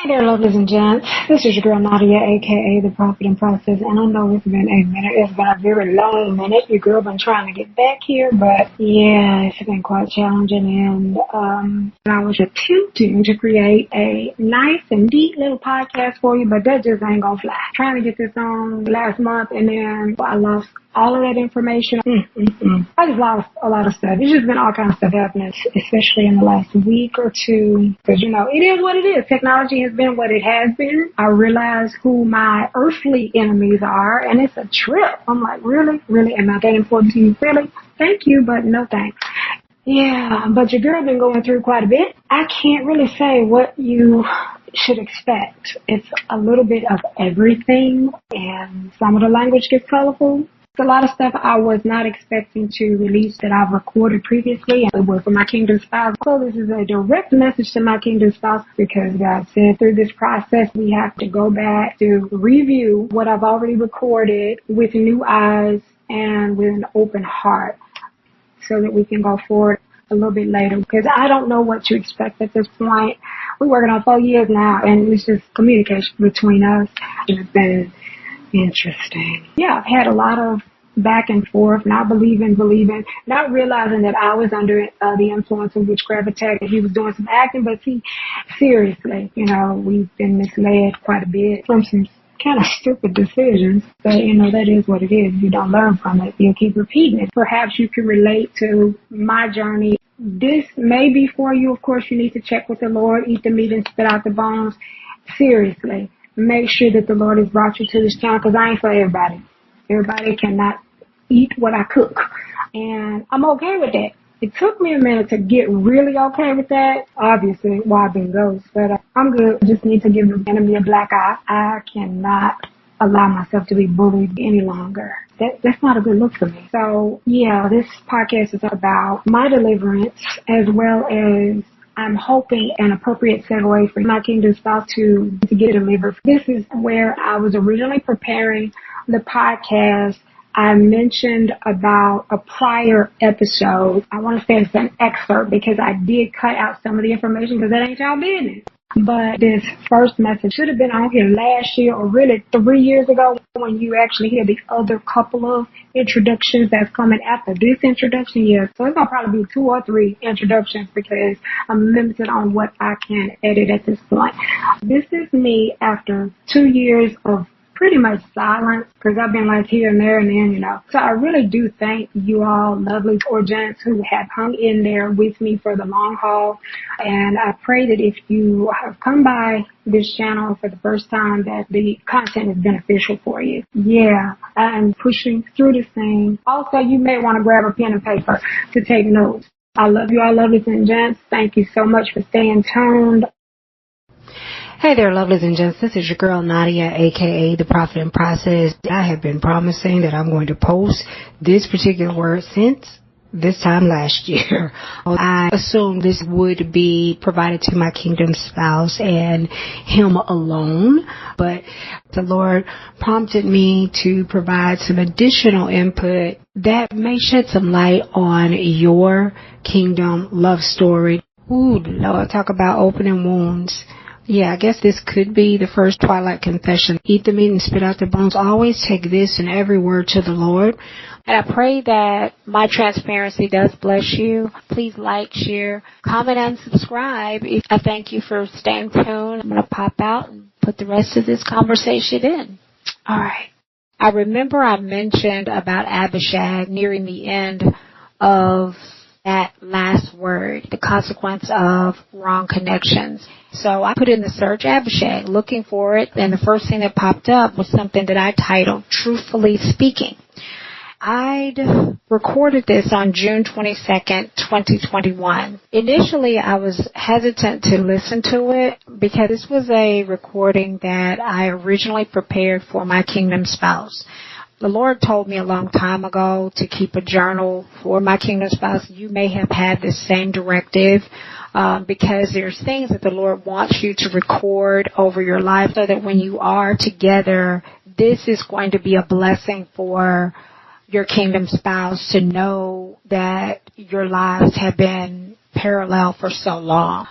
Hey there, lovelies and gents. This is your girl Nadia, aka The Prophet in Process, and I know it's been a minute. It's been a very long minute. Your girl been trying to get back here, but yeah, it's been quite challenging. And I was attempting to create a nice and neat little podcast for you, but that just ain't gonna fly. Trying to get this on last month, and then I lost all of that information. I just lost a lot of stuff. It's just been all kinds of stuff happening, especially in the last week or two. Because, it is what it is. Technology has been what it has been. I realize who my earthly enemies are, and it's a trip. I'm like, really? Really? Am I that important to you? Really? Thank you, but no thanks. Yeah, but your girl been going through quite a bit. I can't really say what you should expect. It's a little bit of everything, and some of the language gets colorful. A lot of stuff I was not expecting to release that I've recorded previously. It was for my Kingdom Spouse. So this is a direct message to my Kingdom Spouse because God said through this process we have to go back to review what I've already recorded with new eyes and with an open heart so that we can go forward a little bit later, because I don't know what to expect at this point. We're working on 4 years now, and it's just communication between us. It's been interesting. Yeah, I've had a lot of back and forth, not believing, not realizing that I was under the influence of witchcraft attack, and he was doing some acting. But see, seriously, we've been misled quite a bit from some kind of stupid decisions. But, that is what it is. You don't learn from it. You'll keep repeating it. Perhaps you can relate to my journey. This may be for you. Of course, you need to check with the Lord, eat the meat and spit out the bones. Seriously. Make sure that the Lord has brought you to this channel, because I ain't for everybody. Everybody cannot eat what I cook. And I'm okay with that. It took me a minute to get really okay with that. Obviously, why I've been ghost. But I'm good. Just need to give the enemy a black eye. I cannot allow myself to be bullied any longer. That's not a good look for me. So, yeah, this podcast is about my deliverance, as well as I'm hoping an appropriate segue for my Kingdom Spouse to get delivered. This is where I was originally preparing the podcast. I mentioned about a prior episode. I want to say it's an excerpt because I did cut out some of the information because that ain't y'all business. But this first message should have been on here last year, or really 3 years ago, when you actually hear the other couple of introductions that's coming after this introduction. Yeah, so it's going to probably be 2 or 3 introductions because I'm limited on what I can edit at this point. This is me after 2 years of pretty much silence, because I've been like here and there and then, So I really do thank you all, lovelies or gents, who have hung in there with me for the long haul. And I pray that if you have come by this channel for the first time, that the content is beneficial for you. Yeah, I'm pushing through this thing. Also, you may want to grab a pen and paper to take notes. I love you all, lovelies and gents. Thank you so much for staying tuned. Hey there, lovelies and gents. This is your girl Nadia, aka The Prophet in Process. I have been promising that I'm going to post this particular word since this time last year. I assumed this would be provided to my Kingdom Spouse and him alone, but the Lord prompted me to provide some additional input that may shed some light on your kingdom love story. Ooh, Lord, talk about opening wounds. Yeah, I guess this could be the first Twilight confession. Eat the meat and spit out the bones. Always take this and every word to the Lord. And I pray that my transparency does bless you. Please like, share, comment, and subscribe. I thank you for staying tuned. I'm going to pop out and put the rest of this conversation in. All right. I remember I mentioned about Abishag nearing the end of that last word, the consequence of wrong connections. So I put in the search Abishag, looking for it, and the first thing that popped up was something that I titled Truthfully Speaking. I'd recorded this on June 22nd, 2021. Initially, I was hesitant to listen to it because this was a recording that I originally prepared for my Kingdom Spouse. The Lord told me a long time ago to keep a journal for my Kingdom Spouse. You may have had this same directive because there's things that the Lord wants you to record over your life so that when you are together, this is going to be a blessing for your Kingdom Spouse to know that your lives have been parallel for so long.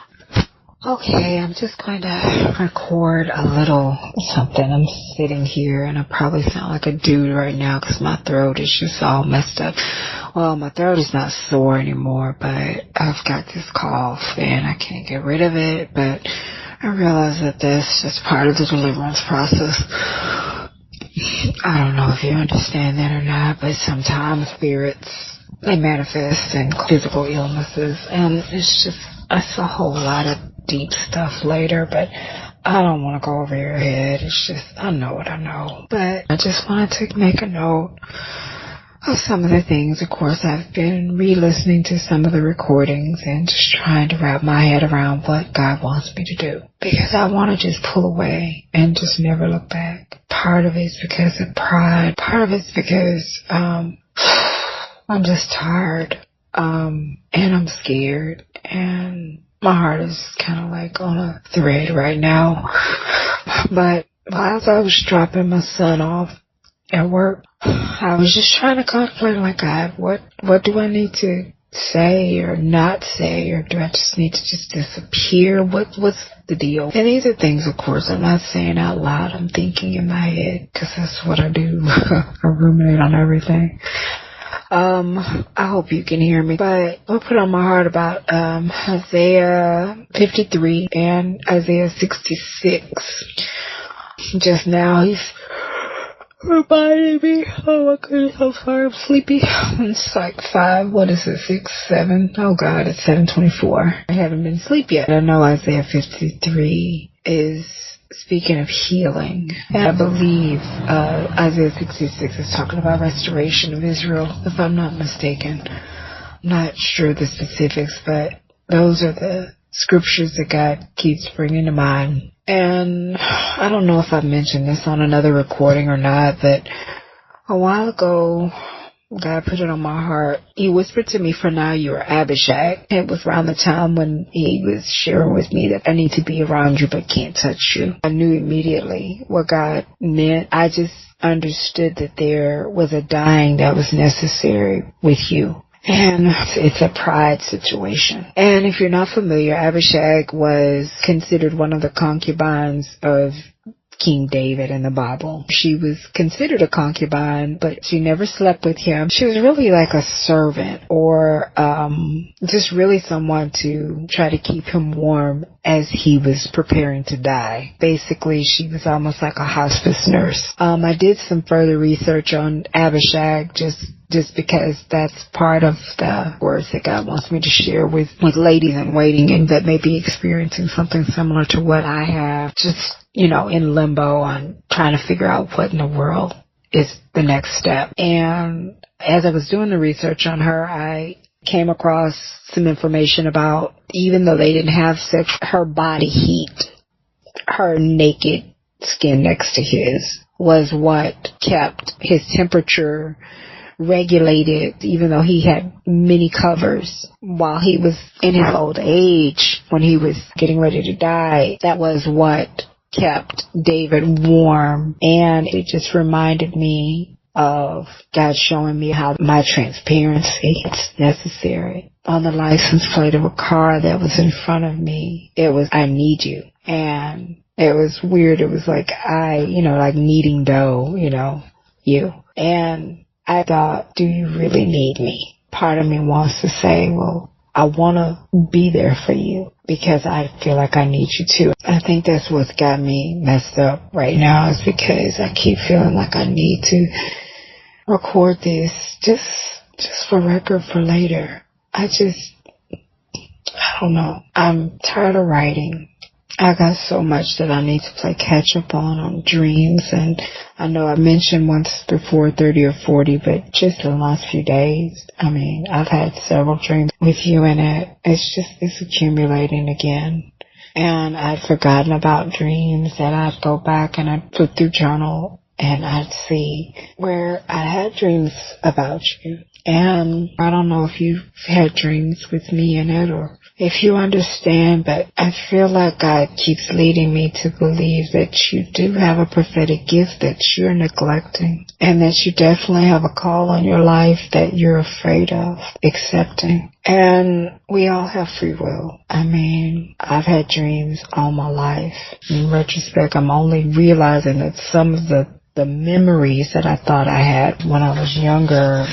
Okay, I'm just going to record a little something. I'm sitting here and I probably sound like a dude right now because my throat is just all messed up. Well, my throat is not sore anymore, but I've got this cough and I can't get rid of it. But I realize that this is part of the deliverance process. I don't know if you understand that or not, but sometimes spirits, they manifest in physical illnesses, and it's a whole lot of deep stuff later, but I don't want to go over your head. It's just, I know what I know. But I just wanted to make a note of some of the things. Of course, I've been re-listening to some of the recordings and just trying to wrap my head around what God wants me to do. Because I want to just pull away and just never look back. Part of it's because of pride. Part of it's because I'm just tired. And I'm scared. And my heart is kind of like on a thread right now. But as I was dropping my son off at work, I was just trying to contemplate, like, God, what do I need to say or not say, or do I just need to just disappear? What's the deal? And these are things, of course, I'm not saying out loud. I'm thinking in my head, because that's what I do. I ruminate on everything. I hope you can hear me, but I'll put on my heart about Isaiah 53 and Isaiah 66. Just now, he's reminding me. Oh my goodness, I'm sorry, I'm sleepy. It's like 6, 7. Oh God, it's 7:24. I haven't been asleep yet. I know Isaiah 53 is speaking of healing. And I believe Isaiah 66 is talking about restoration of Israel, if I'm not mistaken. I'm not sure the specifics, but those are the scriptures that God keeps bringing to mind. And I don't know if I mentioned this on another recording or not, but a while ago, God put it on my heart. He whispered to me, "For now, you are Abishag." It was around the time when he was sharing with me that I need to be around you but can't touch you. I knew immediately what God meant. I just understood that there was a dying that was necessary with you. And it's a pride situation. And if you're not familiar, Abishag was considered one of the concubines of King David in the Bible. She was considered a concubine, but she never slept with him. She was really like a servant, or just really someone to try to keep him warm as he was preparing to die. Basically, she was almost like a hospice nurse. I did some further research on Abishag just because that's part of the words that God wants me to share with ladies in waiting and that may be experiencing something similar to what I have. Just, in limbo on trying to figure out what in the world is the next step. And as I was doing the research on her, I came across some information about, even though they didn't have sex, her body heat, her naked skin next to his, was what kept his temperature regulated, even though he had many covers while he was in his old age. When he was getting ready to die, that was what kept David warm. And it just reminded me of God showing me how my transparency is necessary. On the license plate of a car that was in front of me, it was, "I need you." And it was weird. It was like like kneading dough, you. And I thought, do you really need me? Part of me wants to say, well, I want to be there for you because I feel like I need you too. I think that's what's got me messed up right now, is because I keep feeling like I need to record this just for record for later. I don't know. I'm tired of writing. I got so much that I need to play catch up on dreams, and I know I mentioned once before 30 or 40, but just in the last few days, I've had several dreams with you in it. It's accumulating again. And I'd forgotten about dreams, and I'd go back and I'd flip through journal and I'd see where I had dreams about you. And I don't know if you've had dreams with me in it or if you understand, but I feel like God keeps leading me to believe that you do have a prophetic gift that you're neglecting, and that you definitely have a call on your life that you're afraid of accepting. And we all have free will. I mean, I've had dreams all my life. In retrospect, I'm only realizing that some of the memories that I thought I had when I was younger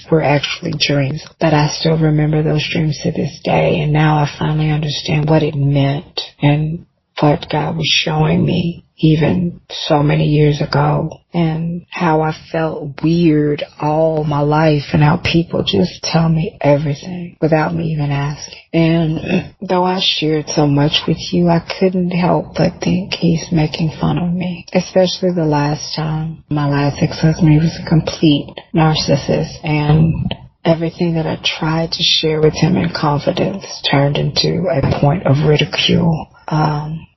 were actually dreams. But I still remember those dreams to this day. And now I finally understand what it meant and what God was showing me even so many years ago, and how I felt weird all my life, and how people just tell me everything without me even asking. And though I shared so much with you, I couldn't help but think he's making fun of me, especially the last time. My last ex-husband, he was a complete narcissist, and everything that I tried to share with him in confidence turned into a point of ridicule.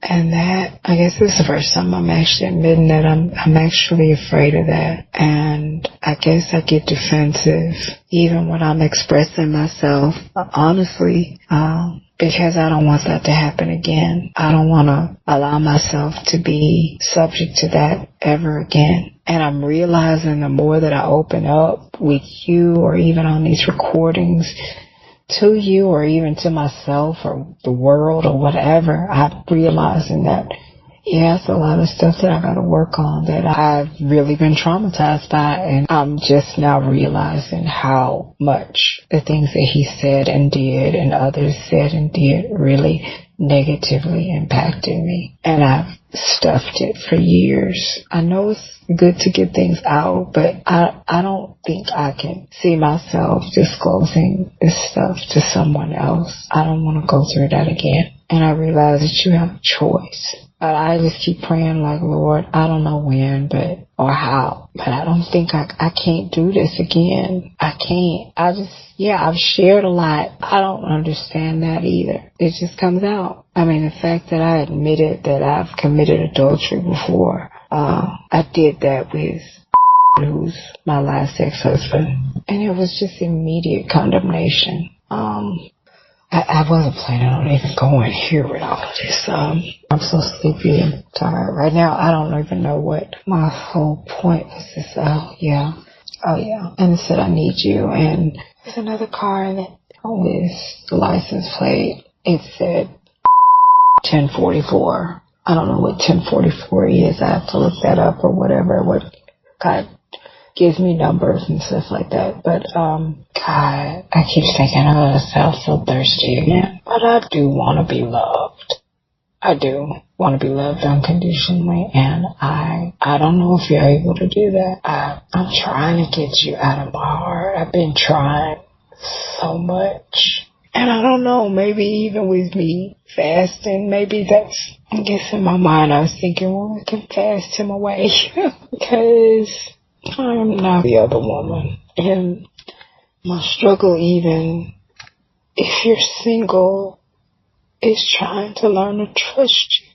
And that, I guess, is the first time I'm actually admitting that I'm actually afraid of that. And I guess I get defensive even when I'm expressing myself honestly, because I don't want that to happen again. I don't want to allow myself to be subject to that ever again. And I'm realizing the more that I open up with you, or even on these recordings, to you, or even to myself or the world or whatever, I'm realizing that, yeah, it's a lot of stuff that I got to work on that I've really been traumatized by. And I'm just now realizing how much the things that he said and did and others said and did really negatively impacted me. And I've stuffed it for years. I know it's good to get things out, but I don't think I can see myself disclosing this stuff to someone else. I don't want to go through that again. And I realize that you have a choice. But I just keep praying like, Lord, I don't know when, or how, but I don't think I can't do this again. I can't. I've shared a lot. I don't understand that either. It just comes out. I mean, the fact that I admitted that I've committed adultery before, I did that with who's my last ex-husband, and it was just immediate condemnation. I wasn't planning on even going here with all of this. I'm so sleepy and tired right now. I don't even know what my whole point was. This, oh yeah. And it said, I need you. And there's another car in it with the license plate. It said 1044. I don't know what 1044 is. I have to look that up or whatever. What God gives me numbers and stuff like that. But, God, I keep thinking, oh, that sounds so thirsty again. But I do want to be loved. I do want to be loved unconditionally. And I don't know if you're able to do that. I'm trying to get you out of my heart. I've been trying so much. And I don't know, maybe even with me fasting, maybe that's, I guess in my mind I was thinking, well, I can fast him away. Because I'm not the other woman. And my struggle, even if you're single, is trying to learn to trust you.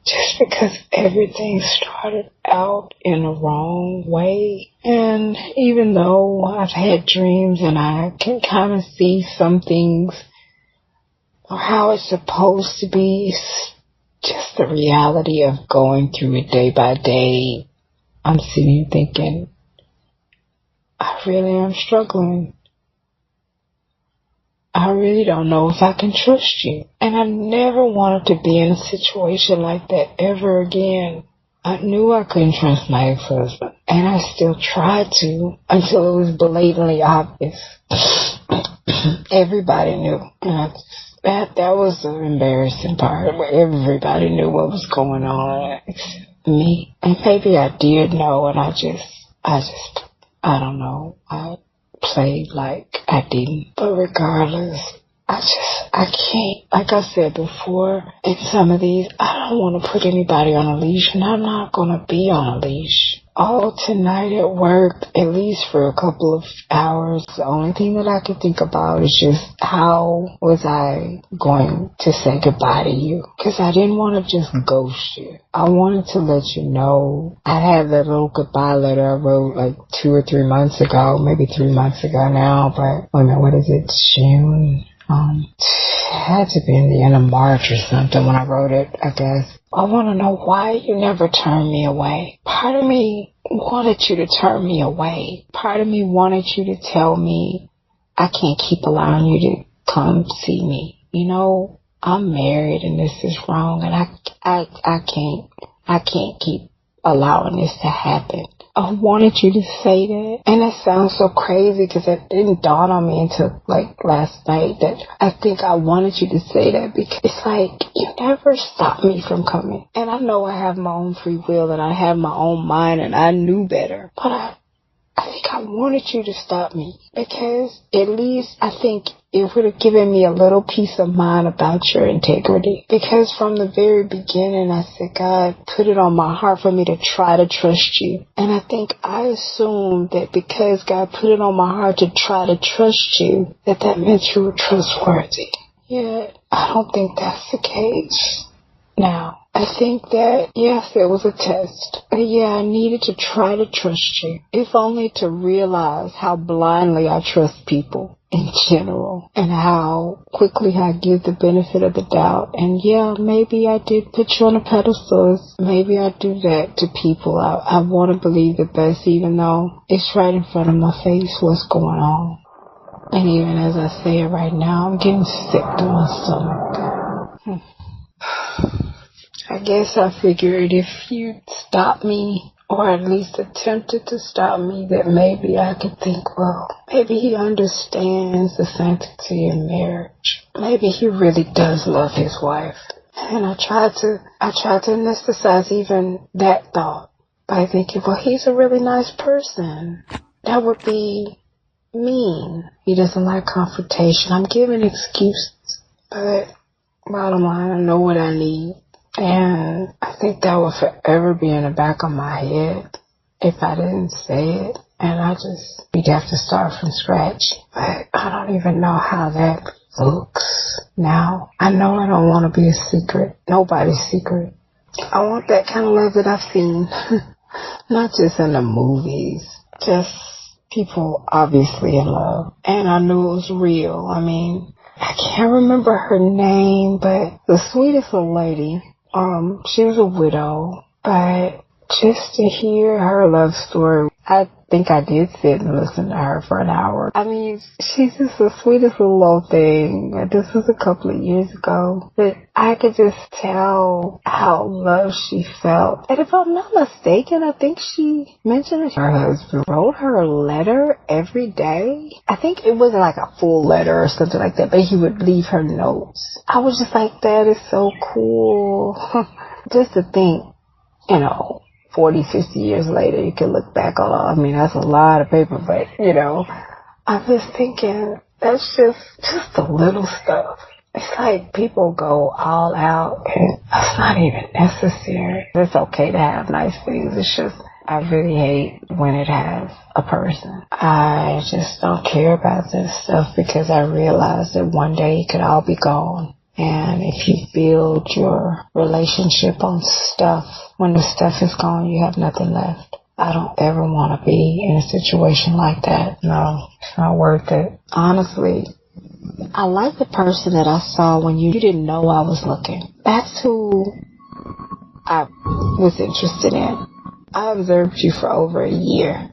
Just because everything started out in a wrong way. And even though I've had dreams and I can kind of see some things or how it's supposed to be, it's just the reality of going through it day by day. I'm sitting here thinking, I really am struggling. I really don't know if I can trust you. And I never wanted to be in a situation like that ever again. I knew I couldn't trust my ex-husband. And I still tried to until it was blatantly obvious. Everybody knew. And that was the embarrassing part, where everybody knew what was going on except me. And maybe I did know, and I don't know. I played like I didn't. But regardless, I I can't, like I said before, in some of these, I don't want to put anybody on a leash, and I'm not going to be on a leash. Oh, tonight at work, at least for a couple of hours, the only thing that I could think about is just how was I going to say goodbye to you? Because I didn't want to just ghost you. I wanted to let you know. I had that little goodbye letter I wrote like 2 or 3 months ago, maybe 3 months ago now, but wait a minute, what is it, June? It had to be in the end of March or something when I wrote it, I guess. I want to know why you never turned me away. Part of me wanted you to turn me away. Part of me wanted you to tell me I can't keep allowing you to come see me. You know, I'm married and this is wrong, and I can't keep allowing this to happen. I wanted you to say that. And that sounds so crazy because it didn't dawn on me until like last night that I think I wanted you to say that, because it's like you never stopped me from coming. And I know I have my own free will and I have my own mind and I knew better. But I think I wanted you to stop me, because at least I think it would have given me a little peace of mind about your integrity. Because from the very beginning, I said, God put it on my heart for me to try to trust you. And I think I assumed that because God put it on my heart to try to trust you, that meant you were trustworthy. Yet, I don't think that's the case now. I think that, yes, it was a test. But yeah, I needed to try to trust you, if only to realize how blindly I trust people in general, and how quickly I give the benefit of the doubt. And yeah, maybe I did put you on a pedestal. Maybe I do that to people. I want to believe the best, even though it's right in front of my face what's going on. And even as I say it right now, I'm getting sick to my stomach. I guess I figured if you'd stop me, or at least attempted to stop me, that maybe I could think, well, maybe he understands the sanctity of marriage. Maybe he really does love his wife. And I tried to anesthetize even that thought by thinking, well, he's a really nice person. That would be mean. He doesn't like confrontation. I'm giving excuses, but bottom line, I know what I need. And I think that will forever be in the back of my head if I didn't say it. And we'd have to start from scratch. But I don't even know how that looks now. I know I don't want to be a secret. Nobody's secret. I want that kind of love that I've seen. Not just in the movies. Just people obviously in love. And I knew it was real. I mean, I can't remember her name, but the sweetest little lady. She was a widow, but just to hear her love story, I think I did sit and listen to her for an hour. I mean, she's just the sweetest little thing. This was a couple of years ago, but I could just tell how loved she felt. And if I'm not mistaken, I think she mentioned that her husband wrote her a letter every day. I think it wasn't like a full letter or something like that, but he would leave her notes. I was just like, that is so cool. Just to think, 40, 50 years later, you can look back on, that's a lot of paper, but, I was thinking, that's just the little stuff. It's like people go all out, and that's not even necessary. It's okay to have nice things. It's just, I really hate when it has a person. I just don't care about this stuff because I realize that one day it could all be gone. And if you build your relationship on stuff, when the stuff is gone, you have nothing left. I don't ever want to be in a situation like that. No, it's not worth it. Honestly, I like the person that I saw when you didn't know I was looking. That's who I was interested in. I observed you for over a year.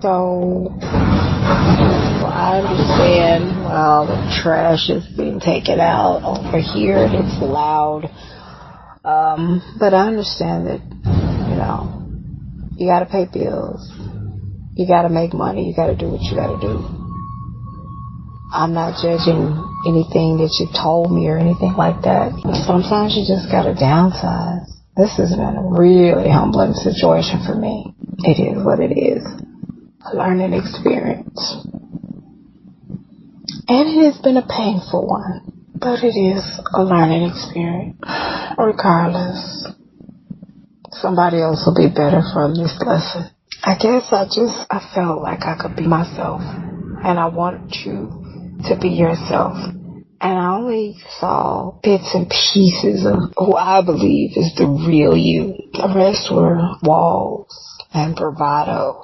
So I understand, well, the trash is being taken out over here and it's loud. But I understand that, you gotta pay bills. You gotta make money. You gotta do what you gotta do. I'm not judging anything that you told me or anything like that. Sometimes you just gotta downsize. This has been a really humbling situation for me. It is what it is. A learning experience. And it has been a painful one. But it is a learning experience. Regardless, somebody else will be better from this lesson. I guess I felt like I could be myself. And I want you to be yourself. And I only saw bits and pieces of who I believe is the real you. The rest were walls and bravado.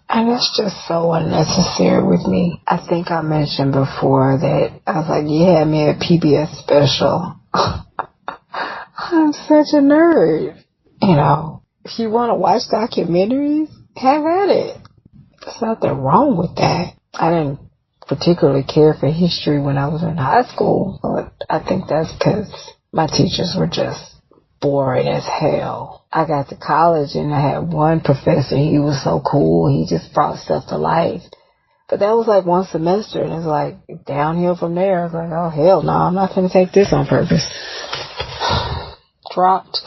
And it's just so unnecessary with me. I think I mentioned before that I was like, you had me a PBS special. I'm such a nerd. You know, if you want to watch documentaries, have at it. There's nothing wrong with that. I didn't particularly care for history when I was in high school, but I think that's because my teachers were just boring as hell. I got to college and I had one professor. He was so cool. He just brought stuff to life. But that was like one semester, and it's like downhill from there. I was like, oh, hell no, I'm not going to take this on purpose. Dropped.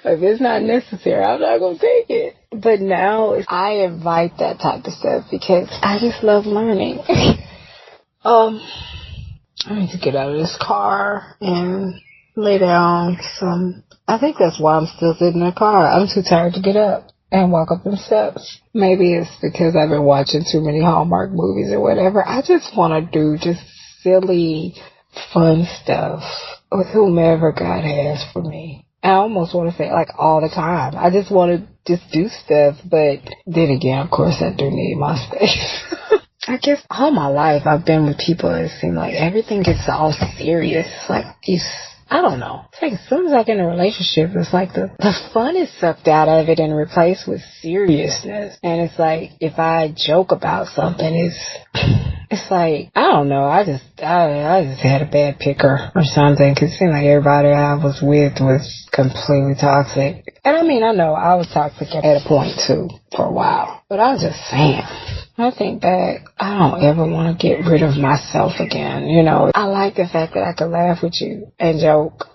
If it's not necessary, I'm not going to take it. But now I invite that type of stuff because I just love learning. I need to get out of this car and lay down some. I think that's why I'm still sitting in the car. I'm too tired to get up and walk up them steps. Maybe it's because I've been watching too many Hallmark movies or whatever. I just want to do just silly, fun stuff with whomever God has for me. I almost want to say like all the time. I just want to just do stuff, but then again, of course, I do need my space. I guess all my life I've been with people that seem like everything gets all serious. Like I don't know. It's like as soon as I get in a relationship, it's like the fun is sucked out of it and replaced with seriousness. And it's like if I joke about something, it's like, I don't know, I just had a bad picker or something, because it seemed like everybody I was with was completely toxic. And I mean, I know I was toxic at a point too for a while, but I was just saying, I think back, I don't ever want to get rid of myself again, you know. I like the fact that I could laugh with you and joke.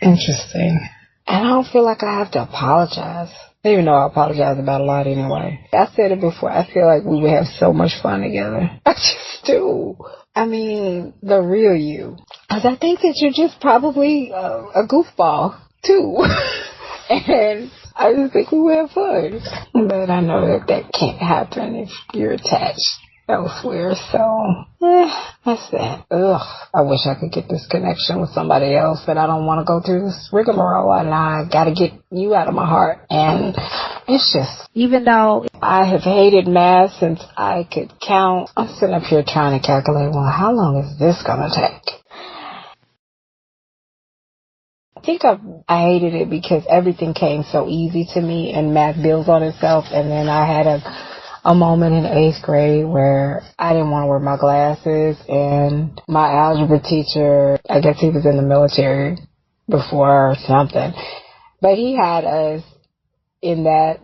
Interesting. And I don't feel like I have to apologize. Even though I apologize about a lot anyway. I said it before, I feel like we would have so much fun together. I just do. I mean, the real you. Because I think that you're just probably a goofball, too. And I just think we would have fun. But I know that can't happen if you're attached elsewhere, so that's that. I wish I could get this connection with somebody else, but I don't want to go through this rigmarole, and I gotta get you out of my heart. And it's just, even though I have hated math since I could count, I'm sitting up here trying to calculate, well, how long is this gonna take? I think I hated it because everything came so easy to me, and math builds on itself. And then I had a moment in 8th grade where I didn't want to wear my glasses, and my algebra teacher, I guess he was in the military before or something, but he had us in that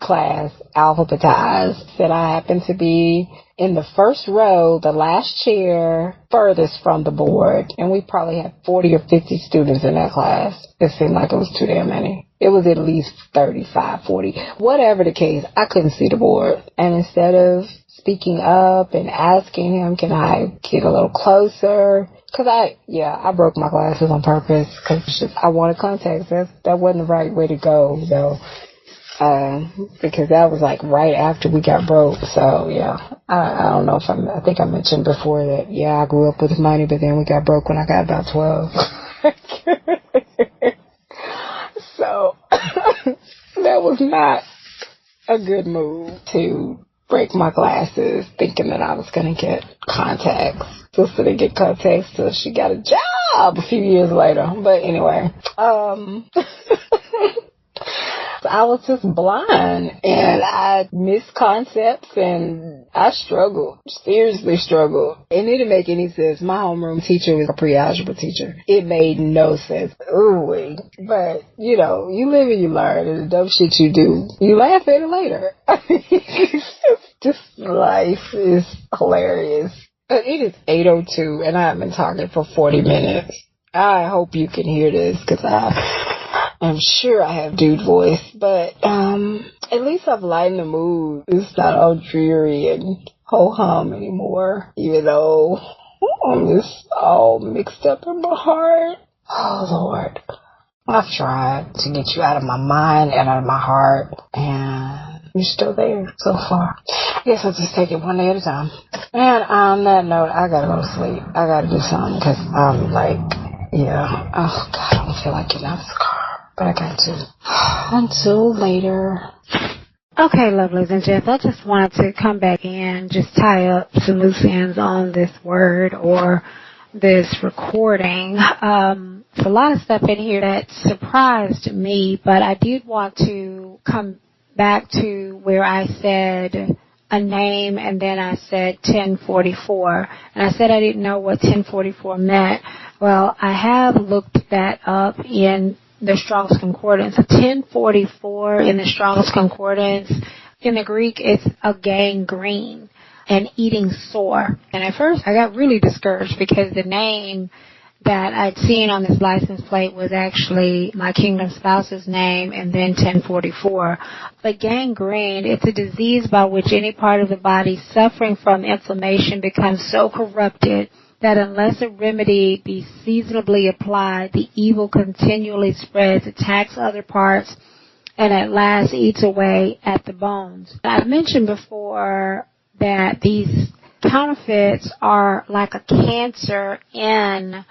class alphabetized. Said I happened to be in the first row, the last chair, furthest from the board, and we probably had 40 or 50 students in that class. It seemed like it was too damn many. It was at least 35, 40. Whatever the case, I couldn't see the board. And instead of speaking up and asking him, can I get a little closer? Because I broke my glasses on purpose because I wanted contacts. That wasn't the right way to go, though. Because that was like right after we got broke. So, yeah, I don't know if I think I mentioned before that, I grew up with money, but then we got broke when I got about 12. So, that was not a good move to break my glasses thinking that I was going to get contacts. Sister didn't get contacts till she got a job a few years later. But anyway, I was just blind, and I missed concepts, and I struggled, seriously struggled. It didn't make any sense. My homeroom teacher was a pre-algebra teacher. It made no sense. Ooh, but, you know, you live and you learn, and the dumb shit you do, you laugh at it later. Just life is hilarious. It is 8:02, and I have been talking for 40 minutes. I hope you can hear this, because I'm sure I have dude voice, but At least I've lightened the mood. It's not all dreary and ho-hum anymore, even though I'm just all mixed up in my heart. Oh, Lord. I've tried to get you out of my mind and out of my heart, and you're still there so far. I guess I'll just take it one day at a time. And on that note, I gotta go to sleep. I gotta do something, because I'm like, yeah. Oh, God, I don't feel like getting out of the car, but I got to. Until later. Okay, lovelies and gents, I just wanted to come back and just tie up some loose ends on this word or this recording. There's a lot of stuff in here that surprised me, but I did want to come back to where I said a name and then I said 1044. And I said I didn't know what 1044 meant. Well, I have looked that up in the Strong's Concordance. 1044 in the Strong's Concordance, in the Greek, it's a gangrene, an eating sore. And at first I got really discouraged because the name that I'd seen on this license plate was actually my kingdom spouse's name and then 1044. But gangrene, it's a disease by which any part of the body suffering from inflammation becomes so corrupted that unless a remedy be seasonably applied, the evil continually spreads, attacks other parts, and at last eats away at the bones. I've mentioned before that these counterfeits are like a cancer in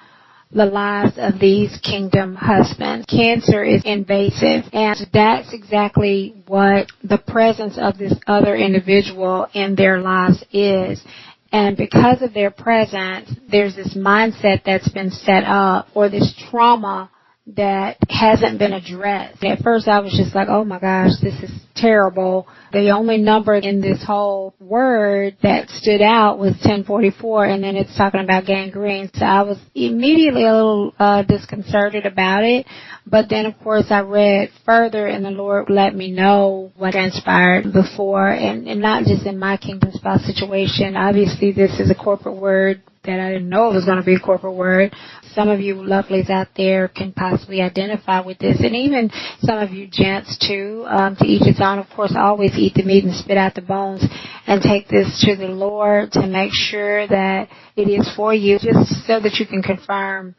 the lives of these kingdom husbands. Cancer is invasive, and that's exactly what the presence of this other individual in their lives is. And because of their presence, there's this mindset that's been set up, or this trauma that hasn't been addressed. At first I was just like, oh my gosh, this is terrible. The only number in this whole word that stood out was 1044, and then it's talking about gangrene. So I was immediately a little disconcerted about it. But then, of course, I read further, and the Lord let me know what transpired before, and not just in my kingdom spouse situation. Obviously, this is a corporate word that I didn't know it was going to be a corporate word. Some of you lovelies out there can possibly identify with this, and even some of you gents too. To each his own. Of course, always eat the meat and spit out the bones, and take this to the Lord to make sure that it is for you, just so that you can confirm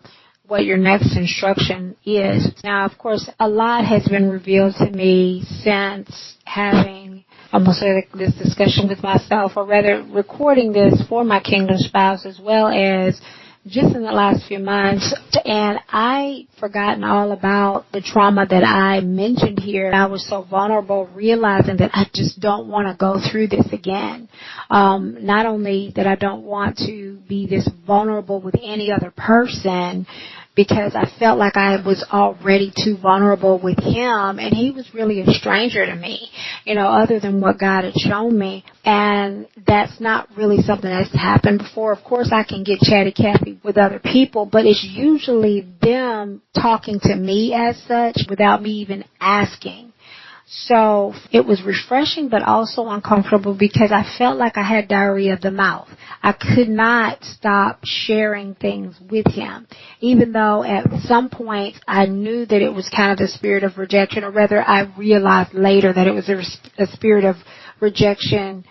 what your next instruction is. Now, of course, a lot has been revealed to me since having almost this discussion with myself, or rather recording this for my kingdom spouse, as well as just in the last few months. And I forgotten all about the trauma that I mentioned here. I was so vulnerable, realizing that I just don't want to go through this again. Not only that I don't want to be this vulnerable with any other person, because I felt like I was already too vulnerable with him, and he was really a stranger to me, other than what God had shown me. And that's not really something that's happened before. Of course, I can get chatty Cathy with other people, but it's usually them talking to me as such without me even asking. So it was refreshing, but also uncomfortable, because I felt like I had diarrhea of the mouth. I could not stop sharing things with him, even though at some point I knew that it was kind of the spirit of rejection, or rather I realized later that it was a spirit of rejection,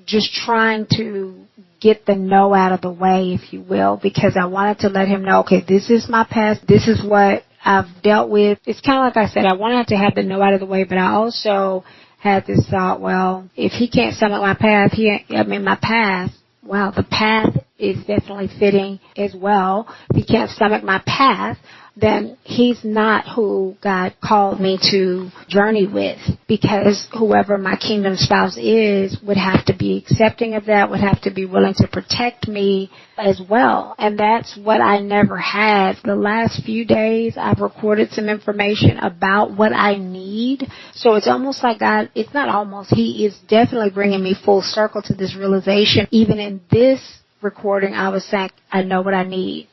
just trying to get the no out of the way, if you will, because I wanted to let him know, okay, this is my past, this is what I've dealt with. It's kind of like I said, I wanted to have the no out of the way, but I also had this thought, well, if he can't stomach my past, my past, well, the path is definitely fitting as well. If he can't stomach my path, then he's not who God called me to journey with, because whoever my kingdom spouse is would have to be accepting of that, would have to be willing to protect me as well. And that's what I never had. The last few days, I've recorded some information about what I need. So it's almost like God, it's not almost, He is definitely bringing me full circle to this realization. Even in this recording, I was saying, I know what I need.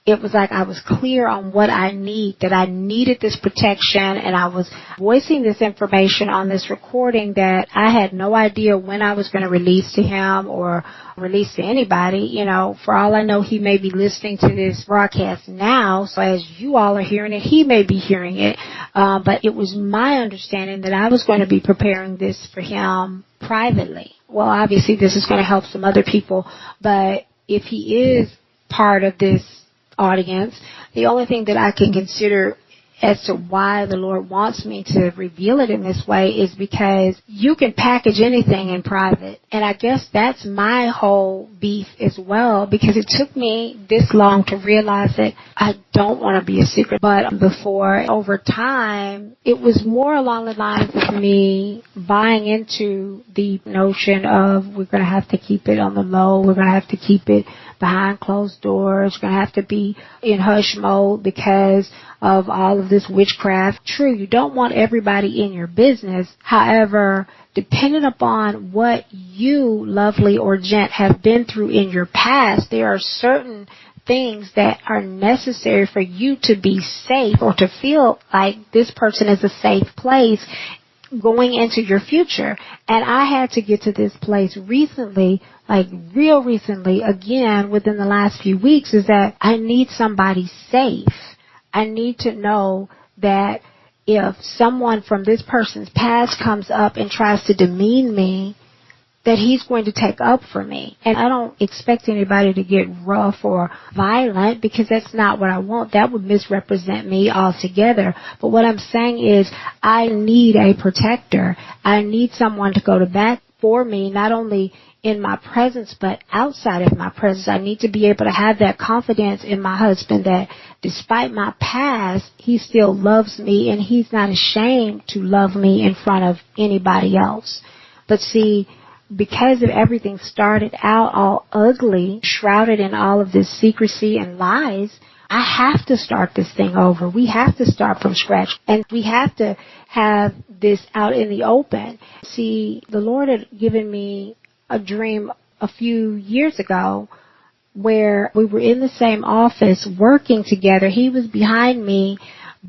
it was like I was clear on what I need, that I needed this protection, and I was voicing this information on this recording that I had no idea when I was going to release to him or release to anybody. You know, for all I know, he may be listening to this broadcast now, so as you all are hearing it, he may be hearing it. But it was my understanding that I was going to be preparing this for him privately. Well, obviously this is going to help some other people, but if he is part of this audience, the only thing that I can consider as to why the Lord wants me to reveal it in this way is because you can package anything in private. And I guess that's my whole beef as well, because it took me this long to realize that I don't want to be a secret. But before, over time, it was more along the lines of me buying into the notion of we're going to have to keep it on the low, we're going to have to keep it behind closed doors, we're going to have to be in hush mode because of all of this witchcraft. True, you don't want everybody in your business. However, depending upon what you, lovely or gent, have been through in your past, there are certain things that are necessary for you to be safe or to feel like this person is a safe place going into your future. And I had to get to this place recently, like real recently, again, within the last few weeks, is that I need somebody safe. I need to know that if someone from this person's past comes up and tries to demean me, that he's going to take up for me. And I don't expect anybody to get rough or violent, because that's not what I want. That would misrepresent me altogether. But what I'm saying is I need a protector. I need someone to go to bat for me, not only in my presence, but outside of my presence. I need to be able to have that confidence in my husband that despite my past, he still loves me and he's not ashamed to love me in front of anybody else. But see, because of everything started out all ugly, shrouded in all of this secrecy and lies, I have to start this thing over. We have to start from scratch. And we have to have this out in the open. See, the Lord had given me a dream a few years ago where we were in the same office working together. He was behind me,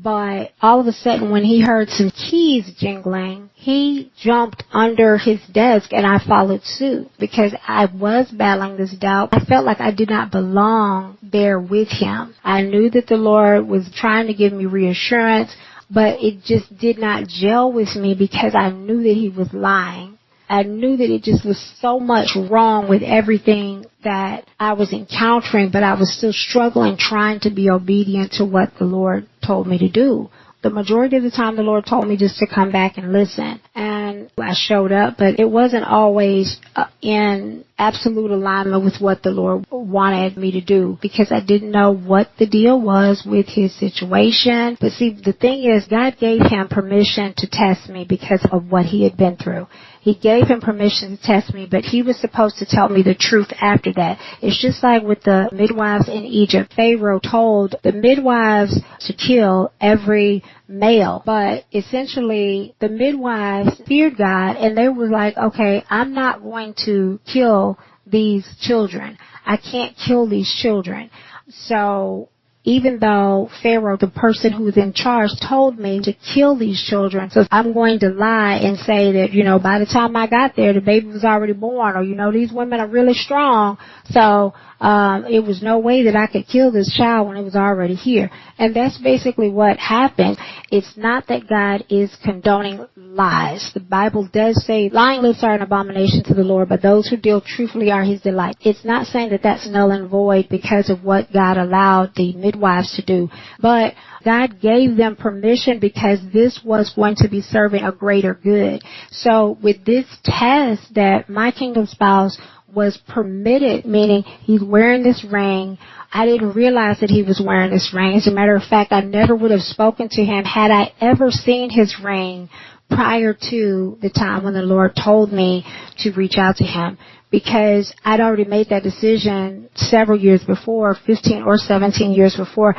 but all of a sudden when he heard some keys jingling, he jumped under his desk and I followed suit because I was battling this doubt. I felt like I did not belong there with him. I knew that the Lord was trying to give me reassurance, but it just did not gel with me because I knew that he was lying. I knew that it just was so much wrong with everything that I was encountering, but I was still struggling trying to be obedient to what the Lord told me to do. The majority of the time the Lord told me just to come back and listen. And I showed up, but it wasn't always in absolute alignment with what the Lord wanted me to do because I didn't know what the deal was with his situation. But see, the thing is, God gave him permission to test me because of what he had been through. He gave him permission to test me, but he was supposed to tell me the truth after that. It's just like with the midwives in Egypt. Pharaoh told the midwives to kill every male, but essentially the midwives feared God and they were like, okay, I'm not going to kill these children. I can't kill these children. So even though Pharaoh, the person who was in charge, told me to kill these children, so I'm going to lie and say that, by the time I got there, the baby was already born, or, these women are really strong, so it was no way that I could kill this child when it was already here. And that's basically what happened. It's not that God is condoning lies. The Bible does say lying lips are an abomination to the Lord, but those who deal truthfully are his delight. It's not saying that that's null and void because of what God allowed the midwives to do, but God gave them permission because this was going to be serving a greater good. So with this test that my kingdom spouse was permitted, meaning he's wearing this ring. I didn't realize that he was wearing this ring. As a matter of fact, I never would have spoken to him had I ever seen his ring prior to the time when the Lord told me to reach out to him, because I'd already made that decision several years before, 15 or 17 years before.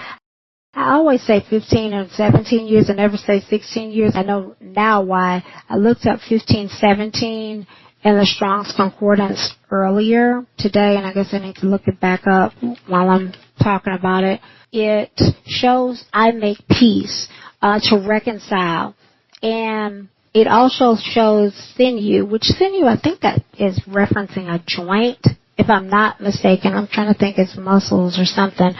I always say 15 and 17 years. I never say 16 years. I know now why. I looked up 15, 17 in the Strong's Concordance earlier today, and I guess I need to look it back up while I'm talking about it, it shows I make peace to reconcile. And it also shows sinew, which sinew, I think that is referencing a joint, if I'm not mistaken. I'm trying to think it's muscles or something.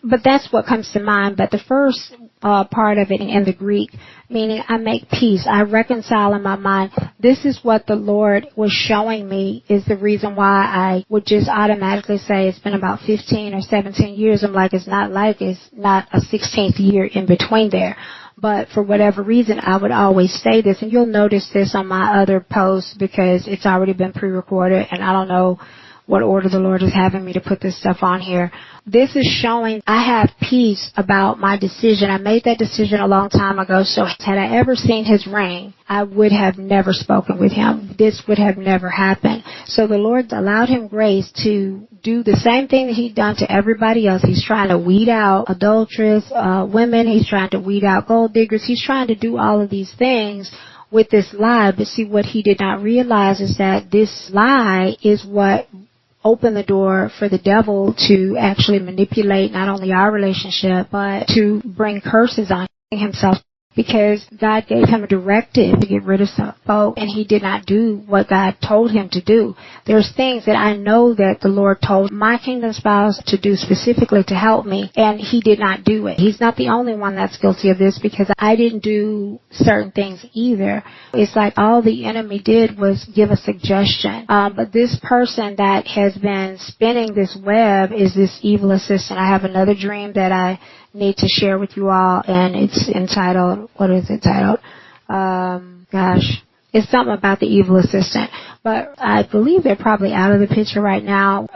But that's what comes to mind. But the first part of it in the Greek, meaning I make peace, I reconcile in my mind. This is what the Lord was showing me is the reason why I would just automatically say it's been about 15 or 17 years. I'm like it's not a 16th year in between there. But for whatever reason, I would always say this, and you'll notice this on my other posts because it's already been pre-recorded, and I don't know what order the Lord is having me to put this stuff on here. This is showing I have peace about my decision. I made that decision a long time ago, so had I ever seen his ring, I would have never spoken with him. This would have never happened. So the Lord allowed him grace to do the same thing that he'd done to everybody else. He's trying to weed out adulterous women. He's trying to weed out gold diggers. He's trying to do all of these things with this lie. But see, what he did not realize is that this lie is what opened the door for the devil to actually manipulate not only our relationship, but to bring curses on himself. Because God gave him a directive to get rid of some folk, and he did not do what God told him to do. There's things that I know that the Lord told my kingdom spouse to do specifically to help me, and he did not do it. He's not the only one that's guilty of this because I didn't do certain things either. It's like all the enemy did was give a suggestion. But this person that has been spinning this web is this evil assistant. I have another dream that I need to share with you all, and it's entitled, what is it titled? It's something about the evil assistant. But I believe they're probably out of the picture right now.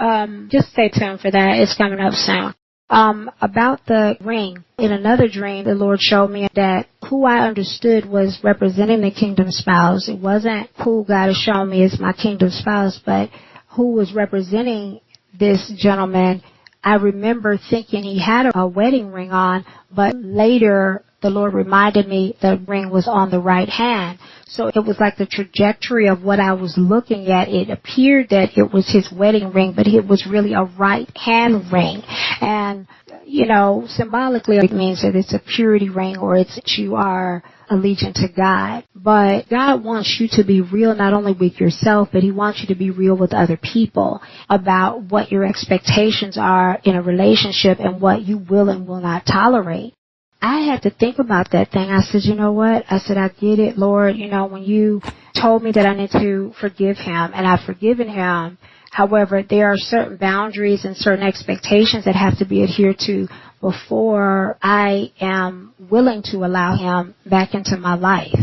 Just stay tuned for that. It's coming up soon. About the ring. In another dream, the Lord showed me that who I understood was representing the kingdom spouse. It wasn't who God has shown me as my kingdom spouse, but who was representing this gentleman. I remember thinking he had a wedding ring on, but later the Lord reminded me the ring was on the right hand. So it was like the trajectory of what I was looking at. It appeared that it was his wedding ring, but it was really a right hand ring. And, you know, symbolically it means that it's a purity ring, or it's that you are allegiant to God. But God wants you to be real not only with yourself, but he wants you to be real with other people about what your expectations are in a relationship and what you will and will not tolerate. I had to think about that thing. I said, you know what? I said, I get it, Lord. You know, when you told me that I need to forgive him, and I've forgiven him, however, there are certain boundaries and certain expectations that have to be adhered to before I am willing to allow him back into my life,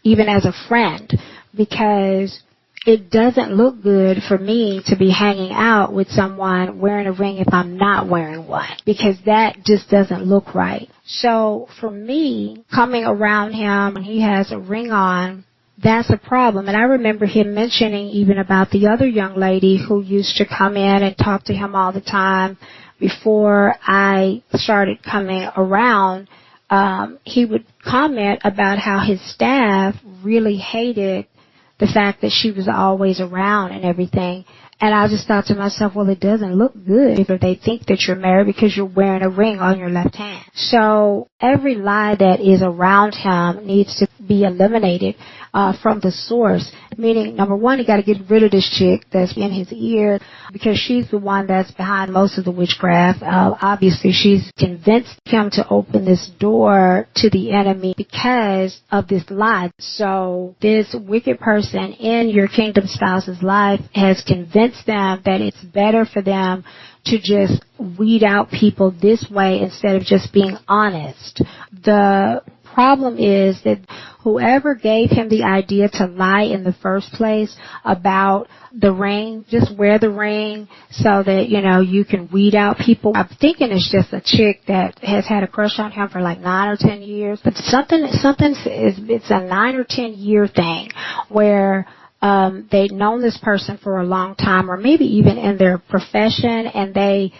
even as a friend, because it doesn't look good for me to be hanging out with someone wearing a ring if I'm not wearing one, because that just doesn't look right. So for me, coming around him when he has a ring on, that's a problem. And I remember him mentioning even about the other young lady who used to come in and talk to him all the time before I started coming around. He would comment about how his staff really hated the fact that she was always around and everything. And I just thought to myself, well, it doesn't look good if they think that you're married because you're wearing a ring on your left hand. So every lie that is around him needs to be eliminated from the source. Meaning, number one, you got to get rid of this chick that's in his ear, because she's the one that's behind most of the witchcraft. Obviously, she's convinced him to open this door to the enemy because of this lie. So this wicked person in your kingdom spouse's life has convinced them that it's better for them to just weed out people this way instead of just being honest. The problem is that whoever gave him the idea to lie in the first place about the ring, just wear the ring so that, you know, you can weed out people. I'm thinking it's just a chick that has had a crush on him for like 9 or 10 years. But it's a 9 or 10 year thing where they'd known this person for a long time, or maybe even in their profession, and they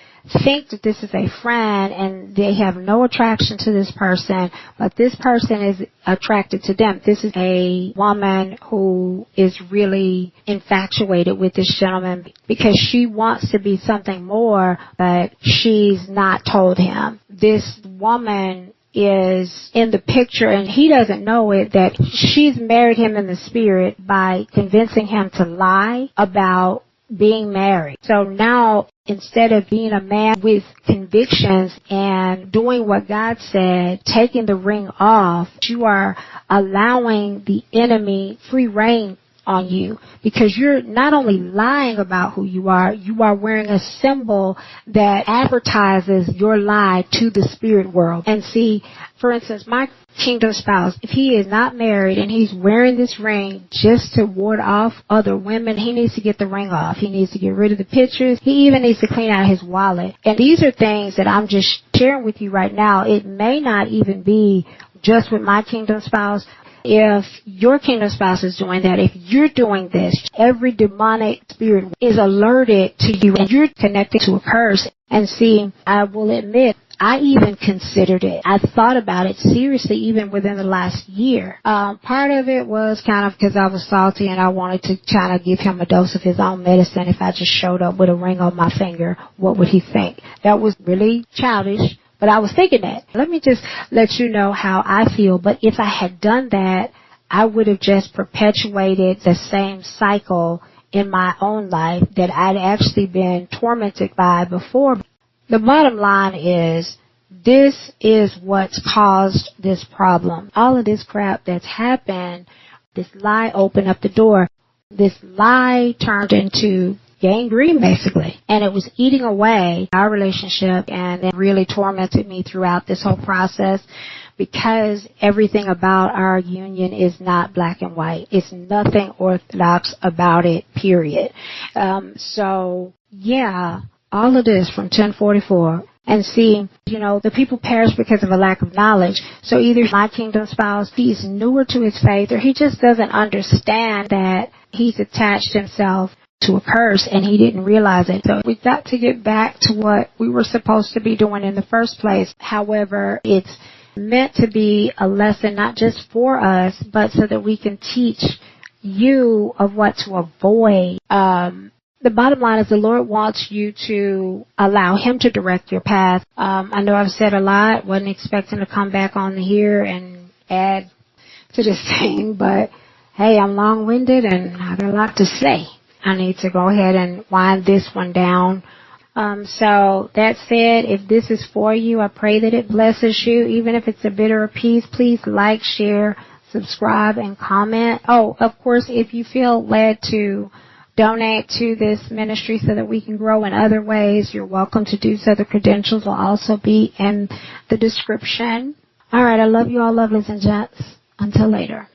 think that this is a friend and they have no attraction to this person, but this person is attracted to them. This is a woman who is really infatuated with this gentleman because she wants to be something more, but she's not told him. This woman is in the picture and he doesn't know it, that she's married him in the spirit by convincing him to lie about being married. So now, instead of being a man with convictions and doing what God said, taking the ring off, you are allowing the enemy free reign on you, because you're not only lying about who you are wearing a symbol that advertises your lie to the spirit world. And see, for instance, my kingdom spouse, if he is not married and he's wearing this ring just to ward off other women, he needs to get the ring off. He needs to get rid of the pictures. He even needs to clean out his wallet. And these are things that I'm just sharing with you right now. It may not even be just with my kingdom spouse. If your kingdom spouse is doing that, if you're doing this, every demonic spirit is alerted to you and you're connected to a curse. And see, I will admit, I even considered it. I thought about it seriously even within the last year. Part of it was kind of because I was salty and I wanted to kind of give him a dose of his own medicine. If I just showed up with a ring on my finger, what would he think? That was really childish. But I was thinking that. Let me just let you know how I feel. But if I had done that, I would have just perpetuated the same cycle in my own life that I'd actually been tormented by before. The bottom line is, this is what's caused this problem. All of this crap that's happened, this lie opened up the door. This lie turned into gangrene, basically. And it was eating away our relationship, and it really tormented me throughout this whole process, because everything about our union is not black and white. It's nothing orthodox about it, period. So, yeah, all of this from 1044. And see, the people perish because of a lack of knowledge. So either my kingdom spouse, he's newer to his faith, or he just doesn't understand that he's attached himself to a curse and he didn't realize it. So we've got to get back to what we were supposed to be doing in the first place. However, it's meant to be a lesson not just for us, but so that we can teach you of what to avoid. The bottom line is the Lord wants you to allow Him to direct your path. I know I've said a lot, wasn't expecting to come back on here and add to this thing, but hey, I'm long-winded and I got a lot to say. I need to go ahead and wind this one down. So that said, if this is for you, I pray that it blesses you. Even if it's a bit or a piece, please like, share, subscribe, and comment. Oh, of course, if you feel led to donate to this ministry so that we can grow in other ways, you're welcome to do so. The credentials will also be in the description. All right, I love you all, lovelies and gents. Until later.